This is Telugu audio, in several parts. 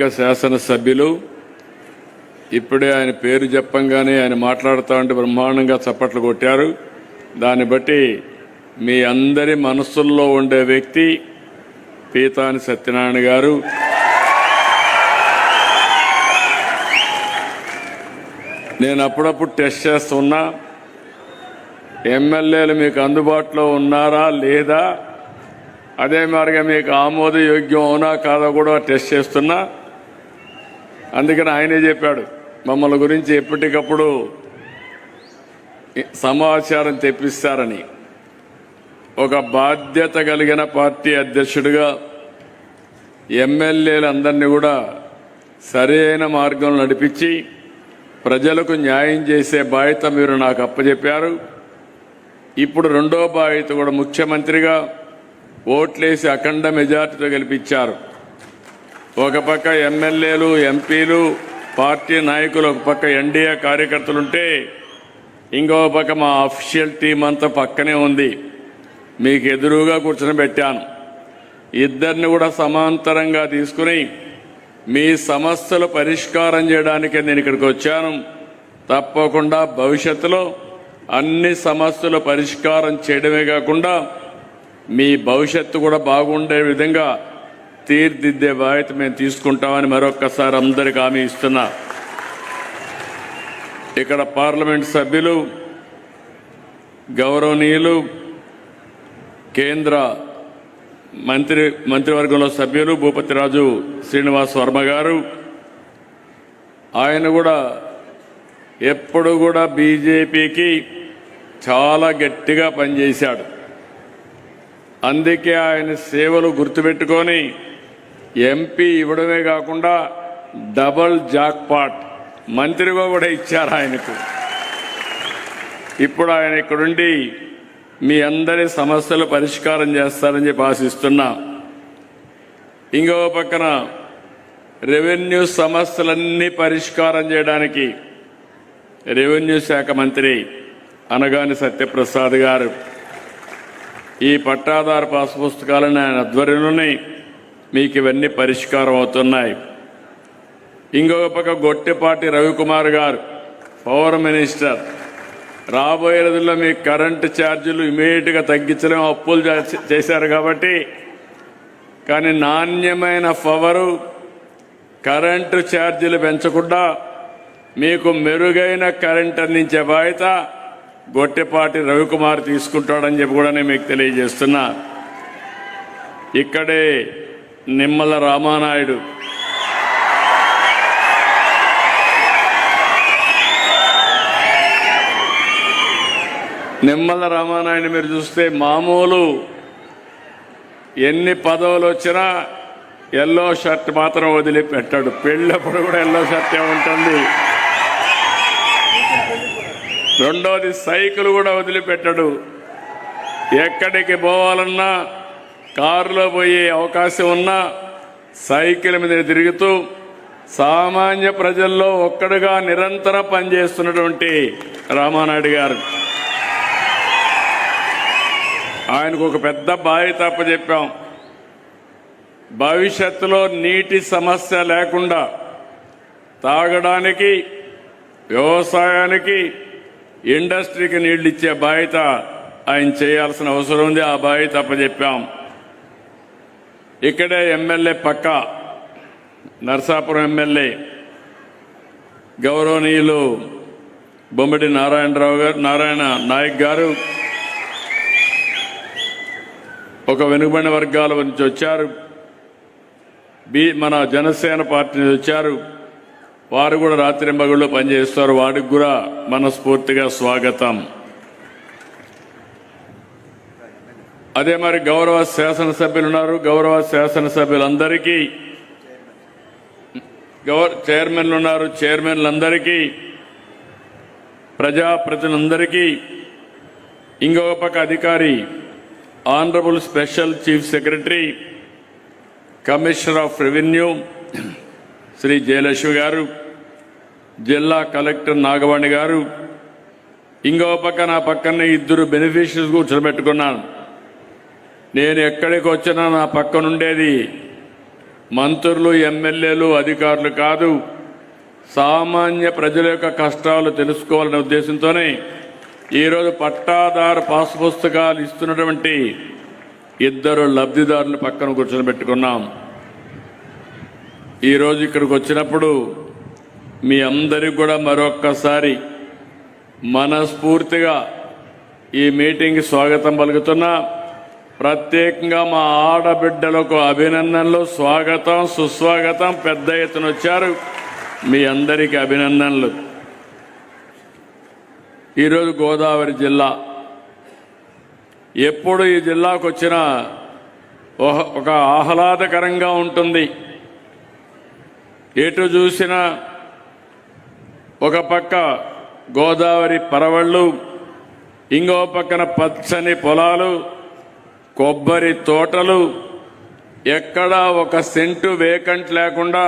శాసనసభ్యులు ఇప్పుడే ఆయన పేరు చెప్పంగానే ఆయన మాట్లాడుతూ ఉంటే బ్రహ్మాండంగా చప్పట్లు కొట్టారు. దాన్ని బట్టి మీ అందరి మనస్సుల్లో ఉండే వ్యక్తి పీతాని సత్యనారాయణ గారు. నేను అప్పుడప్పుడు టెస్ట్ చేస్తున్నా, ఎమ్మెల్యేలు మీకు అందుబాటులో ఉన్నారా లేదా, అదే మాదిరిగా మీకు ఆమోదయోగ్యం అవునా కాదో కూడా టెస్ట్ చేస్తున్నా. అందుకని ఆయనే చెప్పాడు, మమ్మల్ని గురించి ఎప్పటికప్పుడు సమాచారం తెప్పిస్తారని. ఒక బాధ్యత కలిగిన పార్టీ అధ్యక్షుడిగా ఎమ్మెల్యేలందరినీ కూడా సరైన మార్గంలో నడిపించి ప్రజలకు న్యాయం చేసే బాధ్యత మీరు నాకు అప్పచెప్పారు. ఇప్పుడు రెండో బాధ్యత కూడా ముఖ్యమంత్రిగా ఓట్లేసి అఖండ మెజార్టీతో గెలిపించారు. ఒక పక్క ఎమ్మెల్యేలు, ఎంపీలు, పార్టీ నాయకులు, ఒక పక్క ఎన్డీఏ కార్యకర్తలుంటే ఇంకో పక్క మా అఫీషియల్ టీం అంతా పక్కనే ఉంది. మీకు ఎదురుగా కూర్చొని పెట్టాను. ఇద్దరిని కూడా సమాంతరంగా తీసుకుని మీ సమస్యలు పరిష్కారం చేయడానికే నేను ఇక్కడికి వచ్చాను. తప్పకుండా భవిష్యత్తులో అన్ని సమస్యలు పరిష్కారం చేయడమే కాకుండా మీ భవిష్యత్తు కూడా బాగుండే విధంగా తీర్దిద్దే బాధ్యత మేము తీసుకుంటామని మరొక్కసారి అందరికీ హామీ ఇస్తున్నా. ఇక్కడ పార్లమెంట్ సభ్యులు, గౌరవనీయులు, కేంద్ర మంత్రివర్గంలో సభ్యులు భూపతిరాజు శ్రీనివాస్ వర్మ గారు, ఆయన కూడా ఎప్పుడు కూడా బీజేపీకి చాలా గట్టిగా పనిచేశాడు. అందుకే ఆయన సేవలు గుర్తుపెట్టుకొని ఎంపీ ఇవ్వడమే కాకుండా డబల్ జాక్పాట్ మంత్రిగా కూడా ఇచ్చారు ఆయనకు. ఇప్పుడు ఆయన ఇక్కడుండి మీ అందరి సమస్యలు పరిష్కారం చేస్తారని చెప్పి ఆశిస్తున్నా. ఇంకో పక్కన రెవెన్యూ సమస్యలన్నీ పరిష్కారం చేయడానికి రెవెన్యూ శాఖ మంత్రి అనగాని సత్యప్రసాద్ గారు ఈ పట్టాదారు పాస్ పుస్తకాలను ఆయన ఆధ్వర్యంలోనే మీకు ఇవన్నీ పరిష్కారం అవుతున్నాయి. ఇంకొక పక్క గొట్టెపాటి రవికుమార్ గారు, పవర్ మినిస్టర్, రాబోయే రోజుల్లో మీ కరెంటు ఛార్జీలు ఇమీడియట్గా తగ్గించలేం, అప్పులు చేశారు కాబట్టి. కానీ నాణ్యమైన పవరు, కరెంటు ఛార్జీలు పెంచకుండా మీకు మెరుగైన కరెంట్ అందించే బాధ్యత గొట్టెపాటి రవికుమార్ తీసుకుంటాడని చెప్పి కూడా నేను మీకు తెలియజేస్తున్నా. ఇక్కడే నిమ్మల రామానాయుడు, మీరు చూస్తే మామూలు ఎన్ని పదవులు వచ్చినా ఎల్లో షర్ట్ మాత్రం వదిలిపెట్టాడు. పెళ్ళప్పుడు కూడా ఎల్లో షర్టే ఉంటుంది. రెండోది సైకిల్ కూడా వదిలిపెట్టాడు. ఎక్కడికి పోవాలన్నా కారులో పోయే అవకాశం ఉన్నా సైకిల్ మీద తిరుగుతూ సామాన్య ప్రజల్లో ఒక్కడుగా నిరంతరం పనిచేస్తున్నటువంటి రామానాయుడు గారు, ఆయనకు ఒక పెద్ద బాధ్యత అప్పచెప్పాం. భవిష్యత్తులో నీటి సమస్య లేకుండా తాగడానికి, వ్యవసాయానికి, ఇండస్ట్రీకి నీళ్లు ఇచ్చే బాధ్యత ఆయన చేయాల్సిన అవసరం ఉంది. ఆ బాధ్యత అప్పచెప్పాం. ఇక్కడే ఎమ్మెల్యే పక్క నరసాపురం ఎమ్మెల్యే గౌరవనీయులు బొమ్మిడి నారాయణ నాయక్ గారు ఒక వెనుకబడిన వర్గాల నుంచి వచ్చారు. మన జనసేన పార్టీ నుంచి వచ్చారు. వారు కూడా రాత్రింబగళ్ళు పనిచేస్తారు. వాడికి కూడా మనస్ఫూర్తిగా స్వాగతం. అదే మరి గౌరవ శాసనసభ్యులు ఉన్నారు. గౌరవ శాసనసభ్యులందరికీ, చైర్మన్లు ఉన్నారు, చైర్మన్లందరికీ, ప్రజాప్రతినిధులందరికీ, ఇంకొక పక్క అధికారి honourable special chief secretary commissioner of revenue Shri Jayalakshmi garu, జిల్లా కలెక్టర్ నాగవాణి గారు, ఇంకో పక్క నా పక్కన ఇద్దరు బెనిఫిషరీస్ కూర్చోబెట్టుకున్నాను. నేను ఎక్కడికి వచ్చినా నా పక్కనుండేది మంత్రులు, ఎమ్మెల్యేలు, అధికారులు కాదు, సామాన్య ప్రజల యొక్క కష్టాలు తెలుసుకోవాలనే ఉద్దేశంతోనే ఈరోజు పట్టాదారు పాస్ పుస్తకాలు ఇస్తున్నటువంటి 2 లబ్ధిదారులు పక్కన కూర్చొని పెట్టుకున్నాం. ఈరోజు ఇక్కడికి వచ్చినప్పుడు మీ అందరికీ కూడా మరొక్కసారి మనస్ఫూర్తిగా ఈ మీటింగ్కి స్వాగతం పలుకుతున్నా. ప్రత్యేకంగా మా ఆడబిడ్డలకు అభినందనలు, స్వాగతం, సుస్వాగతం. పెద్ద ఎత్తున వచ్చారు, మీ అందరికీ అభినందనలు. ఈరోజు గోదావరి జిల్లా ఎప్పుడు ఈ జిల్లాకు వచ్చినా ఒక ఆహ్లాదకరంగా ఉంటుంది. ఎటు చూసినా ఒక పక్క గోదావరి పరవళ్ళు, ఇంకో పక్కన పచ్చని పొలాలు, కొబ్బరి తోటలు, ఎక్కడా ఒక సెంటు వేకంట్ లేకుండా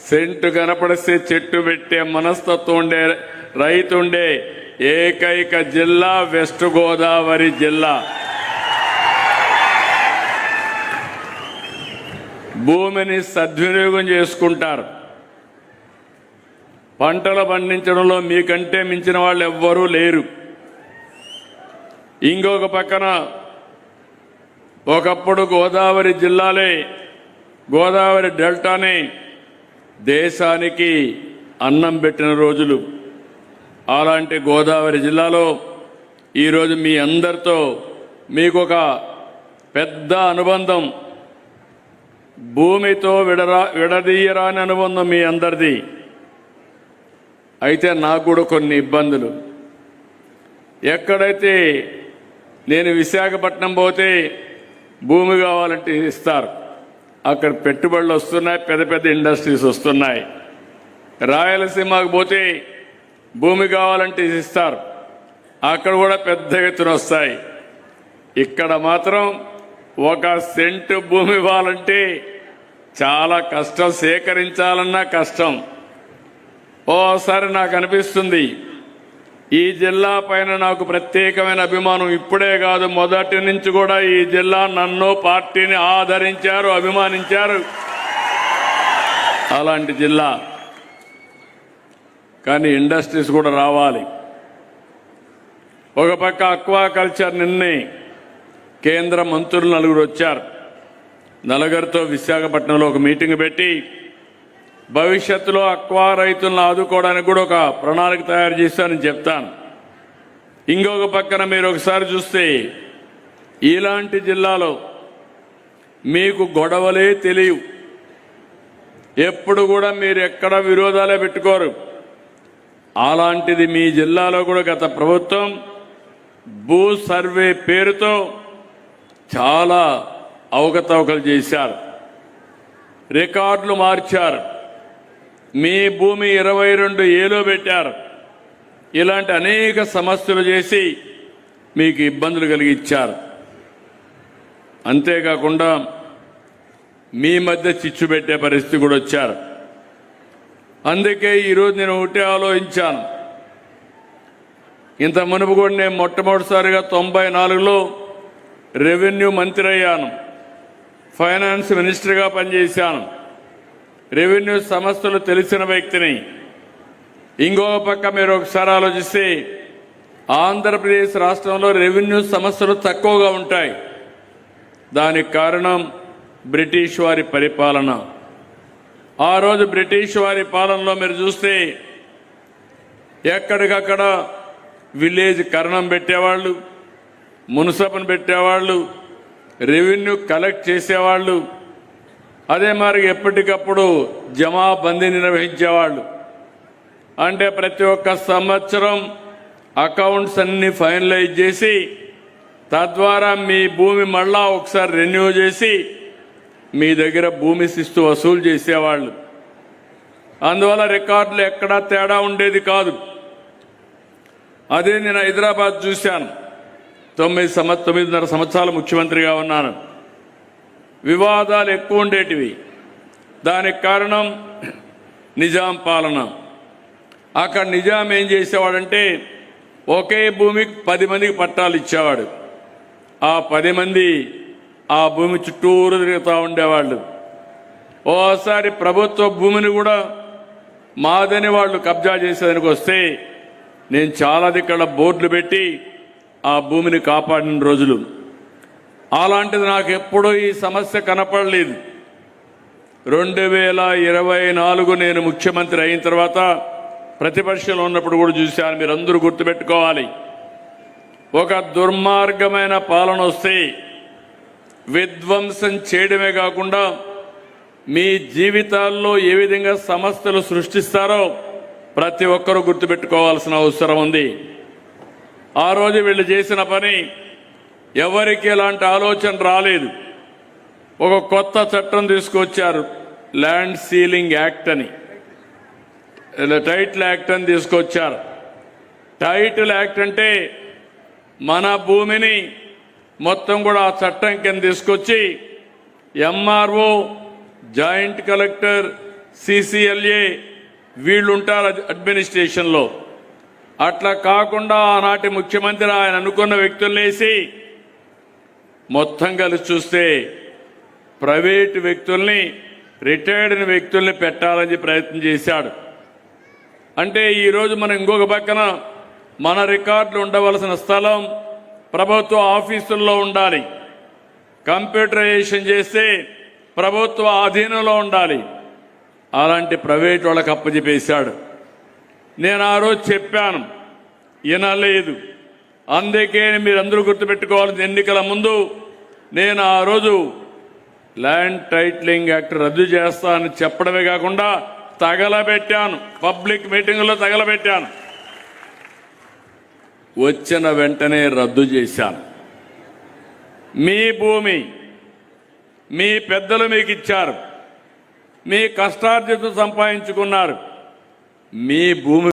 సెంటు కనపడిస్తే చెట్టు పెట్టే మనస్తత్వం ఉండే రైతు ఉండే ఏకైక జిల్లా వెస్ట్ గోదావరి జిల్లా. భూమిని సద్వినియోగం చేసుకుంటారు. పంటలు పండించడంలో మీకంటే మించిన వాళ్ళు ఎవ్వరూ లేరు. ఇంకొక పక్కన ఒకప్పుడు గోదావరి జిల్లాలే, గోదావరి డెల్టానే దేశానికి అన్నం పెట్టిన రోజులు. అలాంటి గోదావరి జిల్లాలో ఈరోజు మీ అందరితో మీకు ఒక పెద్ద అనుబంధం, భూమితో విడదీయరాని అనుబంధం మీ అందరిది. అయితే నాకు కూడా కొన్ని ఇబ్బందులు. ఎక్కడైతే నేను విశాఖపట్నం పోతే భూమి కావాలంటే ఇస్తారు, అక్కడ పెట్టుబడులు వస్తున్నాయి, పెద్ద పెద్ద ఇండస్ట్రీస్ వస్తున్నాయి. రాయలసీమకు పోతే భూమి కావాలంటే ఇస్తారు, అక్కడ కూడా పెద్ద ఎత్తున వస్తాయి. ఇక్కడ మాత్రం ఒక సెంటు భూమి ఇవ్వాలంటే చాలా కష్టం, సేకరించాలన్నా కష్టం. ఓసారి నాకు అనిపిస్తుంది ఈ జిల్లా పైన నాకు ప్రత్యేకమైన అభిమానం ఇప్పుడే కాదు, మొదటి నుంచి కూడా ఈ జిల్లా నన్ను, పార్టీని ఆదరించారు, అభిమానించారు. అలాంటి జిల్లా. కానీ ఇండస్ట్రీస్ కూడా రావాలి. ఒక పక్క అక్వాకల్చర్, నిన్నే కేంద్ర మంత్రులు 4 వచ్చారు. నలుగురితో విశాఖపట్నంలో ఒక మీటింగ్ పెట్టి భవిష్యత్తులో అక్వా రైతులను ఆదుకోవడానికి కూడా ఒక ప్రణాళిక తయారు చేశానని చెప్తాను. ఇంకొక పక్కన మీరు ఒకసారి చూస్తే ఇలాంటి జిల్లాలో మీకు గొడవలే తెలియవు. ఎప్పుడు కూడా మీరు ఎక్కడ విరోధాలే పెట్టుకోరు. అలాంటిది మీ జిల్లాలో కూడా గత ప్రభుత్వం భూ సర్వే పేరుతో చాలా అవకతవకలు చేశారు, రికార్డులు మార్చారు, మీ భూమి 22 ఏలో పెట్టారు. ఇలాంటి అనేక సమస్యలు చేసి మీకు ఇబ్బందులు కలిగించారు. అంతేకాకుండా మీ మధ్య చిచ్చు పెట్టే పరిస్థితి కూడా వచ్చారు. అందుకే ఈరోజు నేను ఒకటే ఆలోచించాను. ఇంత మునుపు కూడా నేను మొట్టమొదటిసారిగా 94లో రెవెన్యూ మంత్రి అయ్యాను, ఫైనాన్స్ మినిస్టర్గా పనిచేశాను, రెవెన్యూ సమస్యలు తెలిసిన వ్యక్తిని. ఇంకో పక్క మీరు ఒకసారి ఆలోచిస్తే ఆంధ్రప్రదేశ్ రాష్ట్రంలో రెవెన్యూ సమస్యలు తక్కువగా ఉంటాయి. దానికి కారణం బ్రిటిష్ వారి పరిపాలన. ఆ రోజు బ్రిటిష్ వారి పాలనలో మీరు చూస్తే ఎక్కడికక్కడ విలేజ్ కరణం పెట్టేవాళ్ళు, మున్సిపల్ని పెట్టేవాళ్ళు, రెవెన్యూ కలెక్ట్ చేసేవాళ్ళు. అదే మరి ఎప్పటికప్పుడు జమాబందీని నిర్వహించేవాళ్ళు. అంటే ప్రతి ఒక్క సంవత్సరం అకౌంట్స్ అన్ని ఫైనలైజ్ చేసి తద్వారా మీ భూమి మళ్ళా ఒకసారి రెన్యూ చేసి మీ దగ్గర భూమి శిస్తు వసూలు చేసేవాళ్ళు. అందువల్ల రికార్డులు ఎక్కడా తేడా ఉండేది కాదు. అదే నేను హైదరాబాద్ చూశాను. 9.5 సంవత్సరాలు ముఖ్యమంత్రిగా ఉన్నాను. వివాదాలు ఎక్కువ ఉండేటివి. దానికి కారణం నిజాం పాలన. అక్కడ నిజాం ఏం చేసేవాడంటే ఒకే భూమికి 10 మందికి పట్టాలు ఇచ్చేవాడు. ఆ 10 మంది ఆ భూమి చుట్టూరు తిరుగుతూ ఉండేవాళ్ళు. ఓసారి ప్రభుత్వ భూమిని కూడా మాదని వాళ్ళు కబ్జా చేసేదానికి వస్తే నేను చాలా దిక్కడ బోర్డులు పెట్టి ఆ భూమిని కాపాడిన రోజులు. అలాంటిది నాకు ఎప్పుడూ ఈ సమస్య కనపడలేదు. 2024 నేను ముఖ్యమంత్రి అయిన తర్వాత ప్రతిపక్షంలో ఉన్నప్పుడు కూడా చూశాను. మీరందరూ గుర్తుపెట్టుకోవాలి, ఒక దుర్మార్గమైన పాలన వస్తే విధ్వంసం చేయడమే కాకుండా మీ జీవితాల్లో ఏ విధంగా సమస్యలు సృష్టిస్తారో ప్రతి ఒక్కరూ గుర్తుపెట్టుకోవాల్సిన అవసరం ఉంది. ఆ రోజు వీళ్ళు చేసిన పని ఎవరికి ఎలాంటి ఆలోచన రాలేదు. ఒక కొత్త చట్టం తీసుకొచ్చారు, ల్యాండ్ సీలింగ్ యాక్ట్ అని, టైటిల్ యాక్ట్ అని తీసుకొచ్చారు. టైటిల్ యాక్ట్ అంటే మన భూమిని మొత్తం కూడా ఆ చట్టం కింద తీసుకొచ్చి ఎంఆర్ఓ, జాయింట్ కలెక్టర్, సిసిఎల్ఏ వీళ్ళు ఉంటారు అడ్మినిస్ట్రేషన్లో. అట్లా కాకుండా ఆనాటి ముఖ్యమంత్రి ఆయన అనుకున్న వ్యక్తుల్నేసి మొత్తం కలిసి చూస్తే ప్రైవేటు వ్యక్తుల్ని, రిటైర్డ్ వ్యక్తుల్ని పెట్టాలని ప్రయత్నం చేశాడు. అంటే ఈరోజు మనం ఇంకొక పక్కన మన రికార్డులు ఉండవలసిన స్థలం ప్రభుత్వ ఆఫీసుల్లో ఉండాలి, కంప్యూటరైజేషన్ చేస్తే ప్రభుత్వ ఆధీనంలో ఉండాలి. అలాంటి ప్రైవేట్ వాళ్ళకి అప్పచెప్పేశాడు. నేను ఆ రోజు చెప్పాను, వినలేదు. అందుకే మీరందరూ గుర్తుపెట్టుకోవాల్సిన ఎన్నికల ముందు నేను ఆ రోజు ల్యాండ్ టైటిలింగ్ యాక్ట్ రద్దు చేస్తానని చెప్పడమే కాకుండా తగలబెట్టాను, పబ్లిక్ మీటింగులో తగలబెట్టాను. వచ్చిన వెంటనే రద్దు చేశాను. మీ భూమి మీ పెద్దలు మీకు ఇచ్చారు, మీ కష్టార్జితం సంపాదించుకున్నారు. మీ భూమి